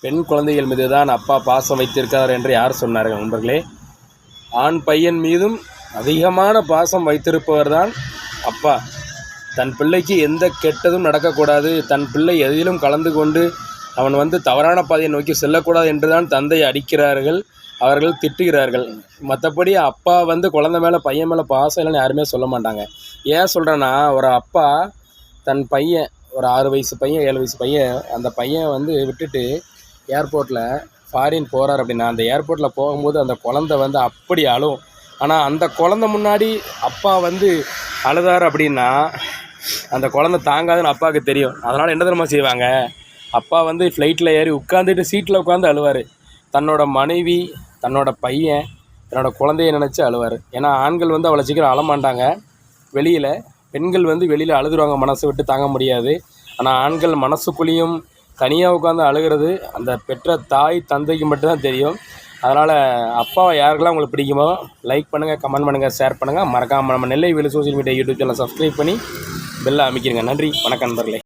பெண் குழந்தைகள் மீது தான் அப்பா பாசம் வைத்திருக்கிறார் என்று யார் சொன்னார்கள் நண்பர்களே? ஆண் பையன் மீதும் அதிகமான பாசம் வைத்திருப்பவர் தான் அப்பா. தன் பிள்ளைக்கு எந்த கெட்டதும் நடக்கக்கூடாது, தன் பிள்ளை எதிலும் கலந்து கொண்டு அவன் தவறான பாதையை நோக்கி செல்லக்கூடாது என்று தான் தந்தை அடிக்கிறார்கள், அவர்கள் திட்டுகிறார்கள். மற்றபடி அப்பா குழந்தை மேலே பையன் மேலே பாசம் இல்லைன்னு யாருமே சொல்ல மாட்டாங்க. ஏன் சொல்கிறேன்னா, ஒரு அப்பா தன் பையன் ஒரு 6 வயசு பையன் 7 வயசு பையன், அந்த பையன் விட்டுட்டு ஏர்போர்ட்டில் ஃபாரின் போகிறார் அப்படின்னா, அந்த ஏர்போர்ட்டில் போகும்போது அந்த குழந்தை அப்படி அழும். ஆனால் அந்த குழந்தை முன்னாடி அப்பா அழுதார் அப்படின்னா அந்த குழந்தை தாங்காதுன்னு அப்பாவுக்கு தெரியும். அதனால் என்ன தெரியுமா செய்வாங்க, அப்பா ஃப்ளைட்டில் ஏறி உட்காந்துட்டு சீட்டில் உட்காந்து அழுவார். தன்னோட மனைவி, தன்னோட பையன், தன்னோட குழந்தைய நினச்சி அழுவார். ஏன்னா ஆண்கள் அவ்வளோ சீக்கிரம் அழமாட்டாங்க. வெளியில் பெண்கள் வெளியில் அழுதுருவாங்க, மனசை விட்டு தாங்க முடியாது. ஆனால் ஆண்கள் மனசுக்குள்ளேயும் தனியாக உட்காந்து அழுகிறது அந்த பெற்ற தாய் தந்தைக்கு மட்டும்தான் தெரியும். அதனால் அப்பாவை யாருக்கெல்லாம் உங்களுக்கு பிடிக்குமோ லைக் பண்ணுங்கள், கமெண்ட் பண்ணுங்கள், ஷேர் பண்ணுங்கள். மறக்காமல் நம்ம நெல்லை வேலு சோஷியல் மீடியா யூடியூப் சேனலை சப்ஸ்கிரைப் பண்ணி பெல்லை அமைக்கிறங்க. நன்றி, வணக்கம் நண்பர்களே.